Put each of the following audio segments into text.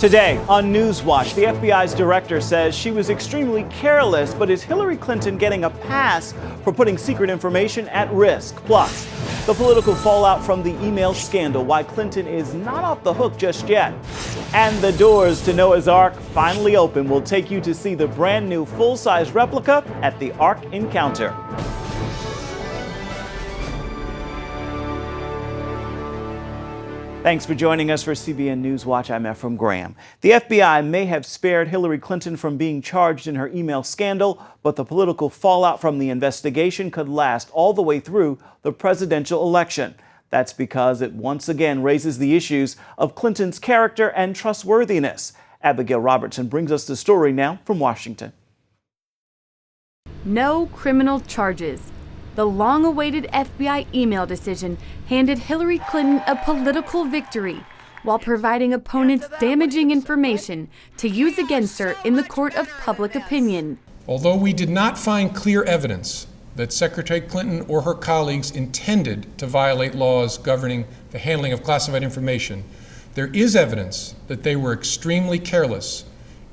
Today on NewsWatch, the FBI's director says she was extremely careless, but is Hillary Clinton getting a pass for putting secret information at risk? Plus, the political fallout from the email scandal, why Clinton is not off the hook just yet. And the doors to Noah's Ark finally open. We'll take you to see the brand new full-size replica at the Ark Encounter. Thanks for joining us for CBN NewsWatch. I'm Ephraim Graham. The FBI may have spared Hillary Clinton from being charged in her email scandal, but the political fallout from the investigation could last all the way through the presidential election. That's because it once again raises the issues of Clinton's character and trustworthiness. Abigail Robertson brings us the story now from Washington. No criminal charges. The long-awaited FBI email decision handed Hillary Clinton a political victory while providing opponents damaging information to use against her in the court of public opinion. Although we did not find clear evidence that Secretary Clinton or her colleagues intended to violate laws governing the handling of classified information, there is evidence that they were extremely careless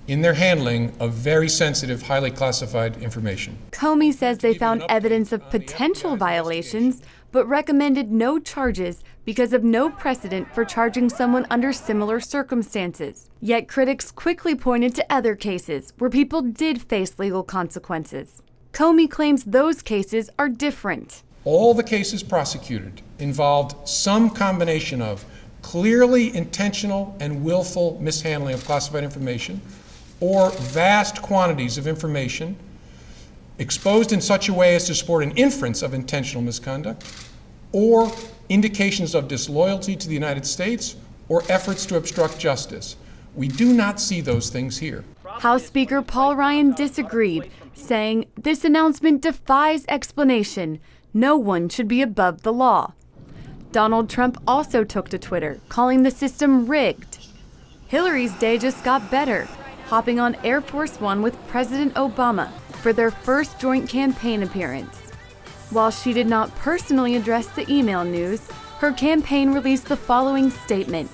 in their handling of very sensitive, highly classified information. Comey says they found evidence of potential violations, but recommended no charges because of no precedent for charging someone under similar circumstances. Yet critics quickly pointed to other cases where people did face legal consequences. Comey claims those cases are different. All the cases prosecuted involved some combination of clearly intentional and willful mishandling of classified information, or vast quantities of information exposed in such a way as to support an inference of intentional misconduct, or indications of disloyalty to the United States, or efforts to obstruct justice. We do not see those things here. House Speaker Paul Ryan disagreed, saying this announcement defies explanation. No one should be above the law. Donald Trump also took to Twitter, calling the system rigged. Hillary's day just got better, hopping on Air Force One with President Obama for their first joint campaign appearance. While she did not personally address the email news, her campaign released the following statement.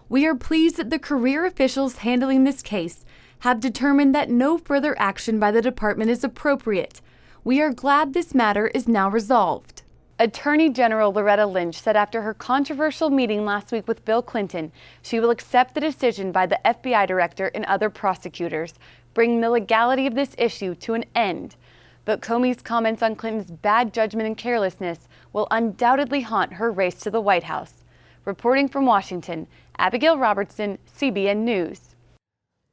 "We are pleased that the career officials handling this case have determined that no further action by the department is appropriate. We are glad this matter is now resolved." Attorney General Loretta Lynch said after her controversial meeting last week with Bill Clinton, she will accept the decision by the FBI director and other prosecutors, bringing the legality of this issue to an end. But Comey's comments on Clinton's bad judgment and carelessness will undoubtedly haunt her race to the White House. Reporting from Washington, Abigail Robertson, CBN News.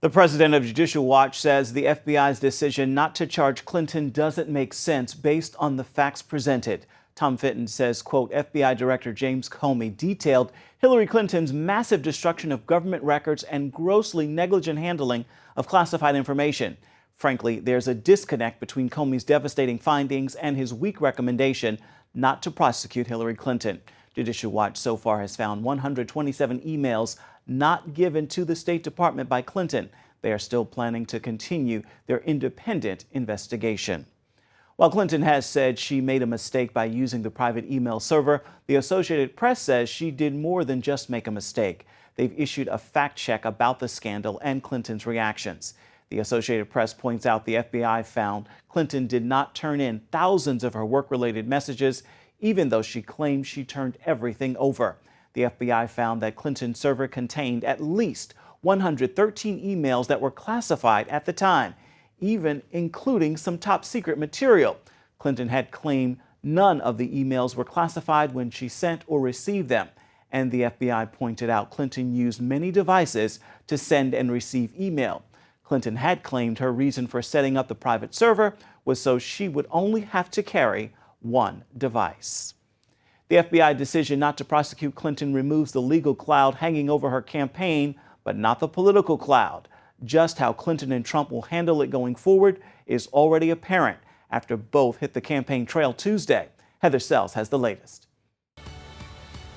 The president of Judicial Watch says the FBI's decision not to charge Clinton doesn't make sense based on the facts presented. Tom Fitton says, quote, FBI Director James Comey detailed Hillary Clinton's massive destruction of government records and grossly negligent handling of classified information. Frankly, there's a disconnect between Comey's devastating findings and his weak recommendation not to prosecute Hillary Clinton. Judicial Watch so far has found 127 emails not given to the State Department by Clinton. They are still planning to continue their independent investigation. While Clinton has said she made a mistake by using the private email server, the Associated Press says she did more than just make a mistake. They've issued a fact check about the scandal and Clinton's reactions. The Associated Press points out the FBI found Clinton did not turn in thousands of her work-related messages, even though she claimed she turned everything over. The FBI found that Clinton's server contained at least 113 emails that were classified at the time, even including some top secret material. Clinton had claimed none of the emails were classified when she sent or received them. And the FBI pointed out Clinton used many devices to send and receive email. Clinton had claimed her reason for setting up the private server was so she would only have to carry one device. The FBI decision not to prosecute Clinton removes the legal cloud hanging over her campaign, but not the political cloud. Just how Clinton and Trump will handle it going forward is already apparent after both hit the campaign trail Tuesday. Heather Sells has the latest.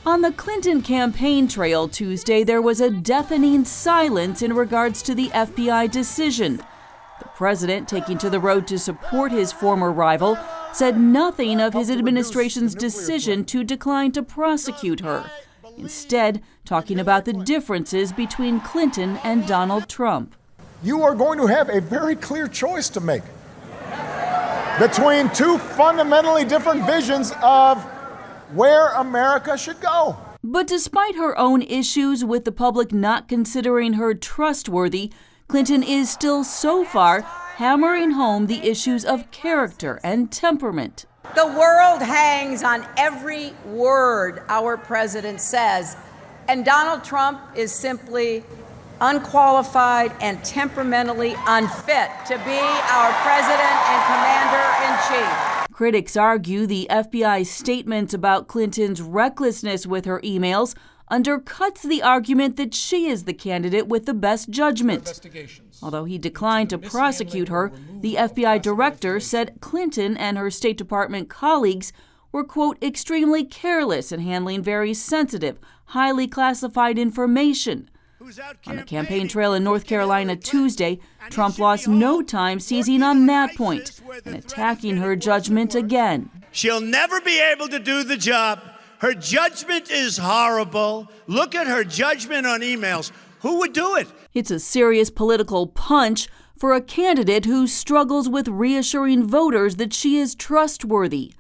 On the Clinton campaign trail Tuesday, there was a deafening silence in regards to the FBI decision. The president, taking to the road to support his former rival, said nothing of his administration's decision to decline to prosecute her. instead talking about the differences between Clinton and Donald Trump. You are going to have a very clear choice to make between two fundamentally different visions of where America should go. But despite her own issues with the public not considering her trustworthy, Clinton is still so far hammering home the issues of character and temperament. The world hangs on every word our president says, and Donald Trump is simply unqualified and temperamentally unfit to be our president and commander-in-chief. Critics argue the FBI's statements about Clinton's recklessness with her emails undercuts the argument that she is the candidate with the best judgment. Although he declined to prosecute her, the FBI director said Clinton and her State Department colleagues were, quote, extremely careless in handling very sensitive, highly classified information. On the campaign trail in North Carolina Tuesday, Trump lost no time seizing on that point and attacking her judgment again. She'll never be able to do the job. Her judgment is horrible. Look at her judgment on emails. Who would do it? It's a serious political punch for a candidate who struggles with reassuring voters that she is trustworthy.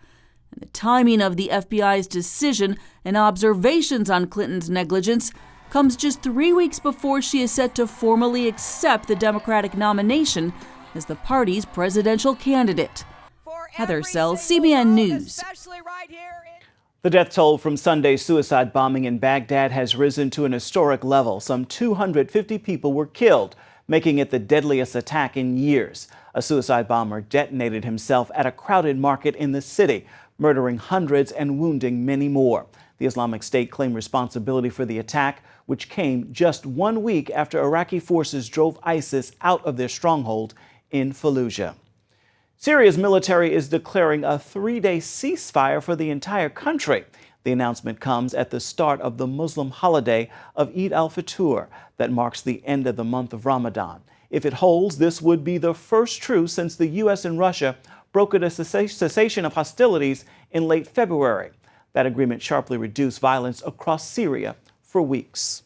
And the timing of the FBI's decision and observations on Clinton's negligence comes just 3 weeks before she is set to formally accept the Democratic nomination as the party's presidential candidate. Heather Sells, CBN News. The death toll from Sunday's suicide bombing in Baghdad has risen to an historic level. Some 250 people were killed, making it the deadliest attack in years. A suicide bomber detonated himself at a crowded market in the city, murdering hundreds and wounding many more. The Islamic State claimed responsibility for the attack, which came just 1 week after Iraqi forces drove ISIS out of their stronghold in Fallujah. Syria's military is declaring a 3-day ceasefire for the entire country. The announcement comes at the start of the Muslim holiday of Eid al-Fitr that marks the end of the month of Ramadan. If it holds, this would be the first truce since the U.S. and Russia brokered a cessation of hostilities in late February. That agreement sharply reduced violence across Syria for weeks.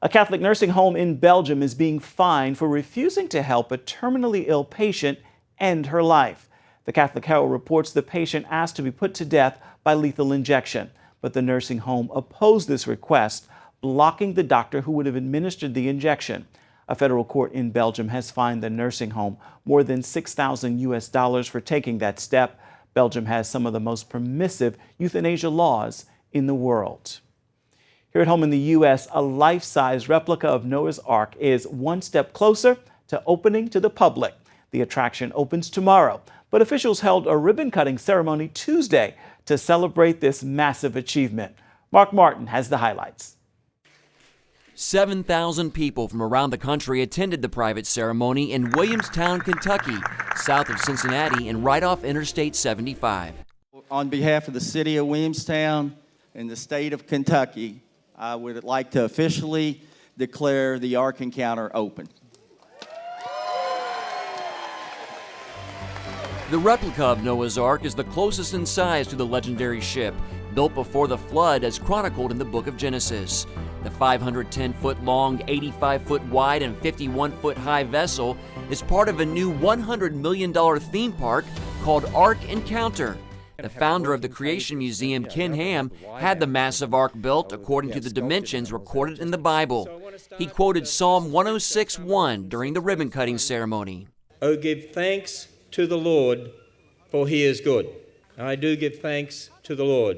A Catholic nursing home in Belgium is being fined for refusing to help a terminally ill patient end her life. The Catholic Herald reports the patient asked to be put to death by lethal injection, but the nursing home opposed this request, blocking the doctor who would have administered the injection. A federal court in Belgium has fined the nursing home more than $6,000 for taking that step. Belgium has some of the most permissive euthanasia laws in the world. Here at home in the U.S., a life-size replica of Noah's Ark is one step closer to opening to the public. The attraction opens tomorrow, but officials held a ribbon-cutting ceremony Tuesday to celebrate this massive achievement. Mark Martin has the highlights. 7,000 people from around the country attended the private ceremony in Williamstown, Kentucky, south of Cincinnati and right off Interstate 75. On behalf of the city of Williamstown and the state of Kentucky, I would like to officially declare the Ark Encounter open. The replica of Noah's Ark is the closest in size to the legendary ship, built before the flood as chronicled in the book of Genesis. The 510-foot-long, 85-foot-wide, and 51-foot-high vessel is part of a new $100 million theme park called Ark Encounter. The founder of the Creation Museum, Ken Ham, had the massive ark built according to the dimensions recorded in the Bible. He quoted Psalm 106:1 during the ribbon-cutting ceremony. "Oh, give thanks to the Lord, for he is good." And I do give thanks to the Lord.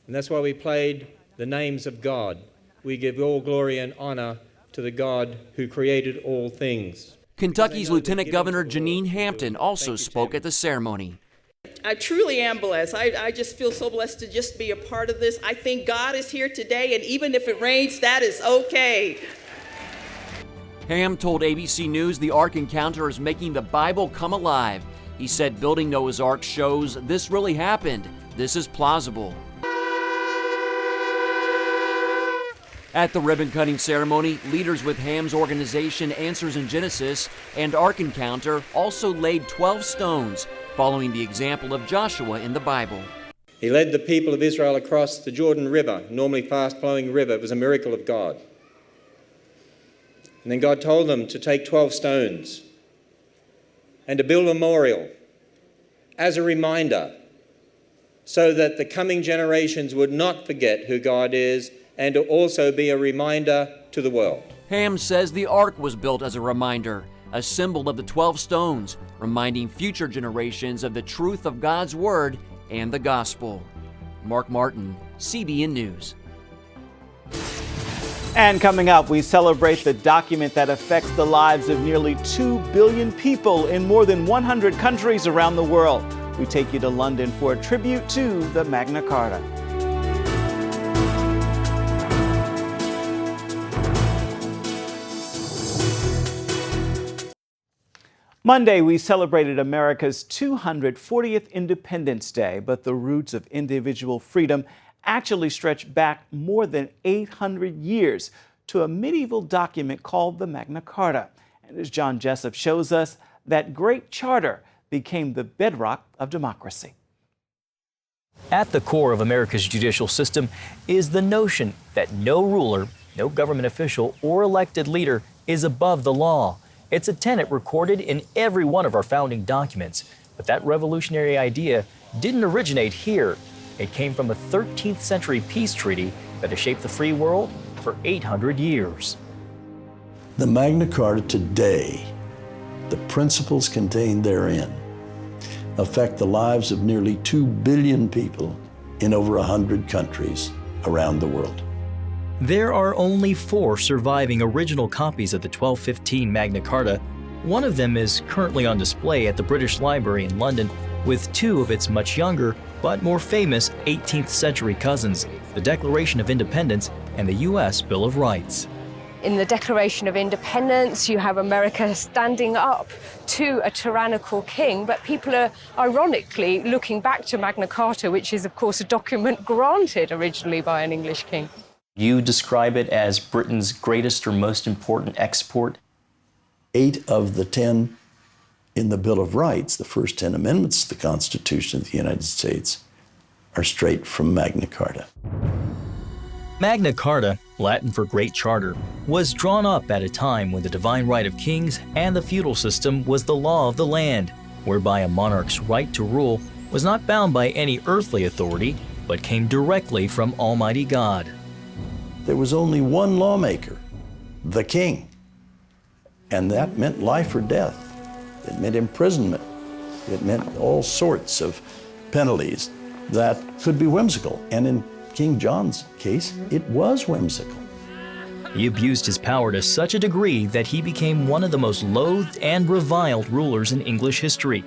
And that's why we played the names of God. We give all glory and honor to the God who created all things. Kentucky's Lieutenant Governor Janine Hampton also spoke at the ceremony. I truly am blessed. I just feel so blessed to just be a part of this. I think God is here today, and even if it rains, that is okay. Ham told ABC News the Ark Encounter is making the Bible come alive. He said building Noah's Ark shows this really happened. This is plausible. At the ribbon-cutting ceremony, leaders with Ham's organization Answers in Genesis and Ark Encounter also laid 12 stones, following the example of Joshua in the Bible. He led the people of Israel across the Jordan River, a normally fast-flowing river. It was a miracle of God. And then God told them to take 12 stones and to build a memorial as a reminder so that the coming generations would not forget who God is, and to also be a reminder to the world. Ham says the ark was built as a reminder, a symbol of the 12 stones, reminding future generations of the truth of God's Word and the Gospel. Mark Martin, CBN News. And coming up, we celebrate the document that affects the lives of nearly 2 billion people in more than 100 countries around the world. We take you to London for a tribute to the Magna Carta. Monday, we celebrated America's 240th Independence Day, but the roots of individual freedom actually stretch back more than 800 years to a medieval document called the Magna Carta. And as John Jessup shows us, that great charter became the bedrock of democracy. At the core of America's judicial system is the notion that no ruler, no government official, or elected leader is above the law. It's a tenet recorded in every one of our founding documents. But that revolutionary idea didn't originate here. It came from a 13th century peace treaty that has shaped the free world for 800 years. The Magna Carta today, the principles contained therein, affect the lives of nearly 2 billion people in over 100 countries around the world. There are only 4 surviving original copies of the 1215 Magna Carta. One of them is currently on display at the British Library in London, with 2 of its much younger but more famous 18th century cousins, the Declaration of Independence and the U.S. Bill of Rights. In the Declaration of Independence, you have America standing up to a tyrannical king, but people are ironically looking back to Magna Carta, which is, of course, a document granted originally by an English king. You describe it as Britain's greatest or most important export. 8 of the 10 in the Bill of Rights, the first 10 amendments to the Constitution of the United States, are straight from Magna Carta. Magna Carta, Latin for Great Charter, was drawn up at a time when the divine right of kings and the feudal system was the law of the land, whereby a monarch's right to rule was not bound by any earthly authority, but came directly from Almighty God. There was only one lawmaker, the king, and that meant life or death. It meant imprisonment. It meant all sorts of penalties that could be whimsical, and in King John's case, it was whimsical. He abused his power to such a degree that he became one of the most loathed and reviled rulers in English history.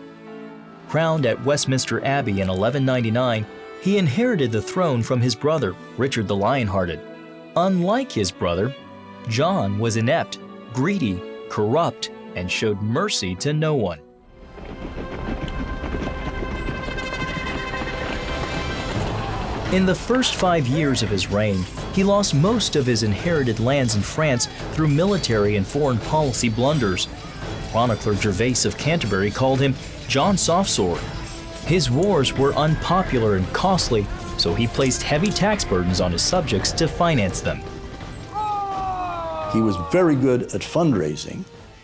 Crowned at Westminster Abbey in 1199, he inherited the throne from his brother, Richard the Lionhearted. Unlike his brother, John was inept, greedy, corrupt, and showed mercy to no one. In the first 5 years of his reign, he lost most of his inherited lands in France through military and foreign policy blunders. Chronicler Gervase of Canterbury called him John Softsword. His wars were unpopular and costly, so he placed heavy tax burdens on his subjects to finance them. He was very good at fundraising.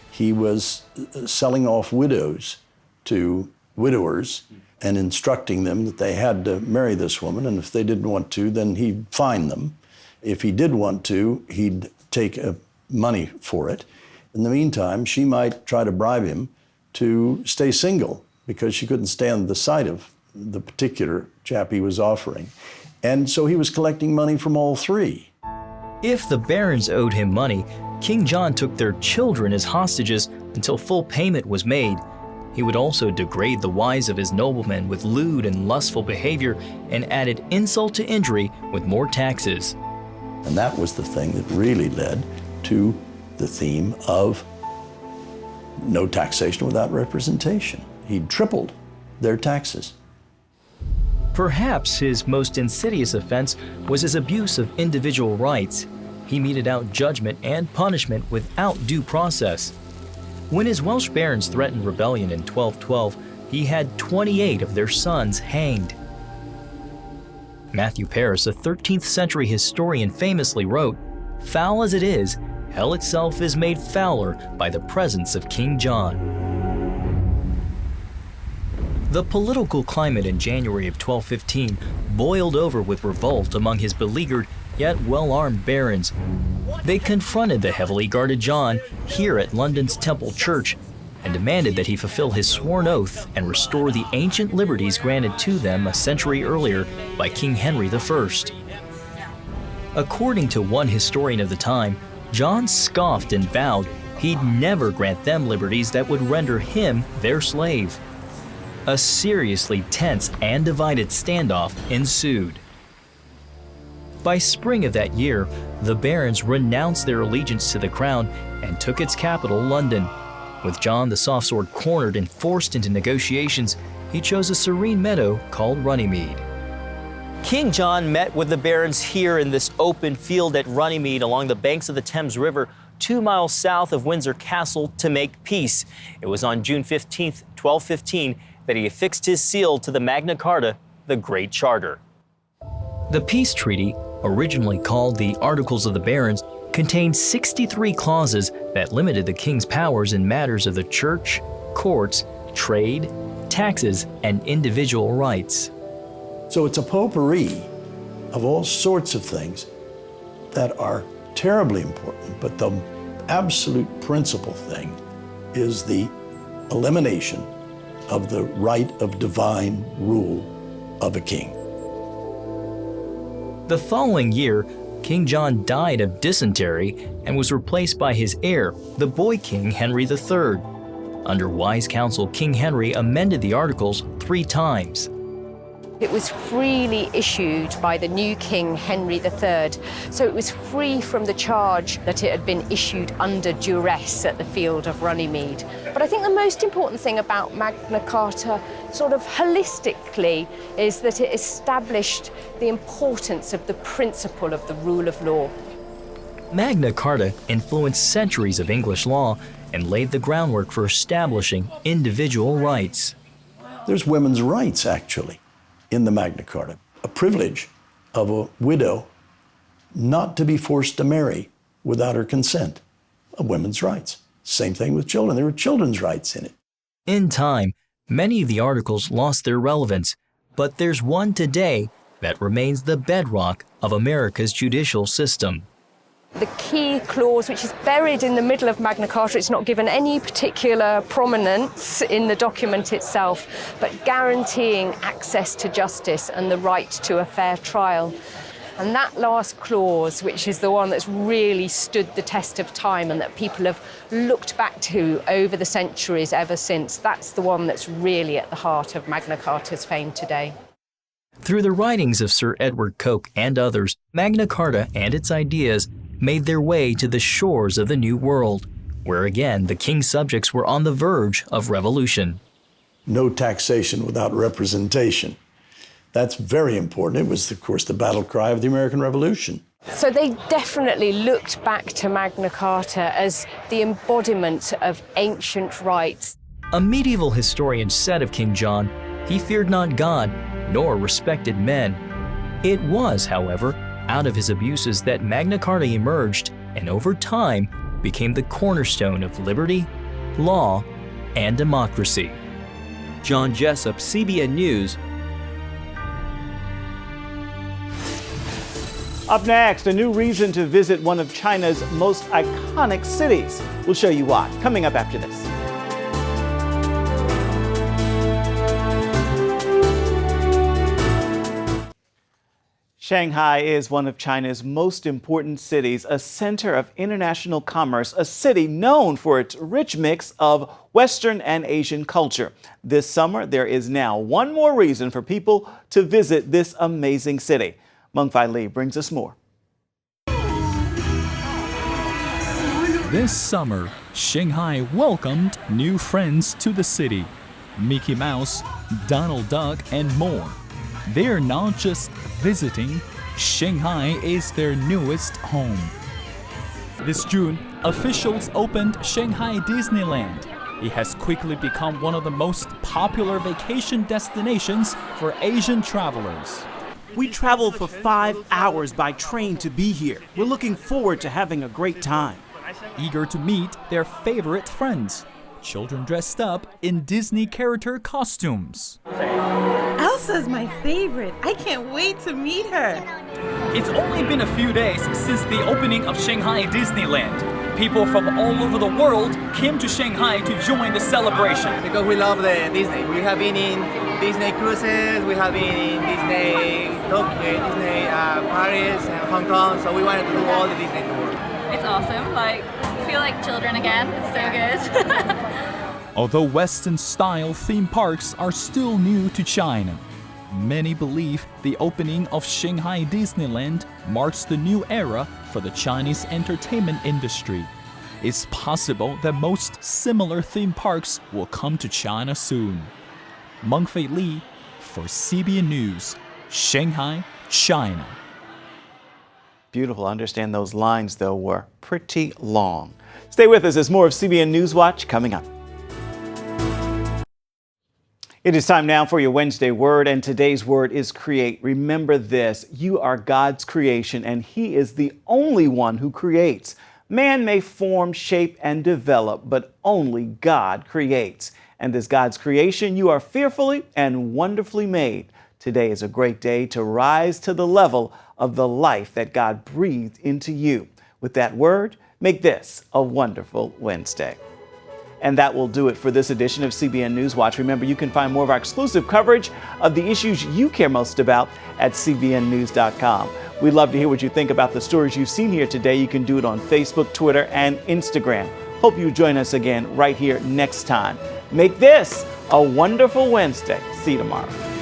He was selling off widows to widowers and instructing them that they had to marry this woman, and if they didn't want to, then he'd fine them. If he did want to, he'd take money for it. In the meantime, she might try to bribe him to stay single because she couldn't stand the sight of the particular chap he was offering. And so he was collecting money from all 3. If the barons owed him money, King John took their children as hostages until full payment was made. He would also degrade the wives of his noblemen with lewd and lustful behavior and added insult to injury with more taxes. And that was the thing that really led to the theme of no taxation without representation. He tripled their taxes. Perhaps his most insidious offense was his abuse of individual rights. He meted out judgment and punishment without due process. When his Welsh barons threatened rebellion in 1212, he had 28 of their sons hanged. Matthew Paris, a 13th century historian, famously wrote, "Foul as it is, hell itself is made fouler by the presence of King John." The political climate in January of 1215 boiled over with revolt among his beleaguered yet well-armed barons. They confronted the heavily guarded John here at London's Temple Church and demanded that he fulfill his sworn oath and restore the ancient liberties granted to them a century earlier by King Henry I. According to one historian of the time, John scoffed and vowed he'd never grant them liberties that would render him their slave. A seriously tense and divided standoff ensued. By spring of that year, the barons renounced their allegiance to the crown and took its capital, London. With John the Softsword cornered and forced into negotiations, he chose a serene meadow called Runnymede. King John met with the barons here in this open field at Runnymede along the banks of the Thames River, 2 miles south of Windsor Castle, to make peace. It was on June 15, 1215, that he affixed his seal to the Magna Carta, the Great Charter. The peace treaty, originally called the Articles of the Barons, contained 63 clauses that limited the king's powers in matters of the church, courts, trade, taxes, and individual rights. So it's a potpourri of all sorts of things that are terribly important, but the absolute principal thing is the elimination of the right of divine rule of a king. The following year, King John died of dysentery and was replaced by his heir, the boy king Henry III. Under wise counsel, King Henry amended the Articles 3 times. It was freely issued by the new king, Henry III, so it was free from the charge that it had been issued under duress at the field of Runnymede. But I think the most important thing about Magna Carta, sort of holistically, is that it established the importance of the principle of the rule of law. Magna Carta influenced centuries of English law and laid the groundwork for establishing individual rights. There's women's rights, actually, in the Magna Carta. A privilege of a widow not to be forced to marry without her consent. A women's rights. Same thing with children. There were children's rights in it. In time, many of the articles lost their relevance, but there's one today that remains the bedrock of America's judicial system. The key clause, which is buried in the middle of Magna Carta, it's not given any particular prominence in the document itself, but guaranteeing access to justice and the right to a fair trial. And that last clause, which is the one that's really stood the test of time and that people have looked back to over the centuries ever since, that's the one that's really at the heart of Magna Carta's fame today. Through the writings of Sir Edward Coke and others, Magna Carta and its ideas made their way to the shores of the New World, where again the king's subjects were on the verge of revolution. No taxation without representation. That's very important. It was, of course, the battle cry of the American Revolution. So they definitely looked back to Magna Carta as the embodiment of ancient rights. A medieval historian said of King John, he feared not God, nor respected men. It was, however, out of his abuses that Magna Carta emerged and over time became the cornerstone of liberty, law, and democracy. John Jessup, CBN News. Up next, a new reason to visit one of China's most iconic cities. We'll show you why, coming up after this. Shanghai is one of China's most important cities, a center of international commerce, a city known for its rich mix of Western and Asian culture. This summer, there is now one more reason for people to visit this amazing city. Meng-Fai Lee brings us more. This summer, Shanghai welcomed new friends to the city. Mickey Mouse, Donald Duck, and more. They're not just visiting, Shanghai is their newest home. This June, officials opened Shanghai Disneyland. It has quickly become one of the most popular vacation destinations for Asian travelers. We traveled for 5 hours by train to be here. We're looking forward to having a great time. Eager to meet their favorite friends. Children dressed up in Disney character costumes. Elsa's my favorite. I can't wait to meet her. It's only been a few days since the opening of Shanghai Disneyland. People from all over the world came to Shanghai to join the celebration. Because we love the Disney. We have been in Disney cruises, we have been in Disney Tokyo, Disney Paris and Hong Kong, so we wanted to do all the Disney tour. It's awesome. Like, I feel like children again. It's so good. Although Western-style theme parks are still new to China, many believe the opening of Shanghai Disneyland marks the new era for the Chinese entertainment industry. It's possible that most similar theme parks will come to China soon. Mengfei Li for CBN News, Shanghai, China. Beautiful. I understand those lines, though, were pretty long. Stay with us. There's more of CBN NewsWatch coming up. It is time now for your Wednesday word, and today's word is create. Remember this, you are God's creation, and He is the only one who creates. Man may form, shape, and develop, but only God creates. And as God's creation, you are fearfully and wonderfully made. Today is a great day to rise to the level of the life that God breathed into you. With that word, make this a wonderful Wednesday. And that will do it for this edition of CBN NewsWatch. Remember, you can find more of our exclusive coverage of the issues you care most about at cbnnews.com. We'd love to hear what you think about the stories you've seen here today. You can do it on Facebook, Twitter, and Instagram. Hope you join us again right here next time. Make this a wonderful Wednesday. See you tomorrow.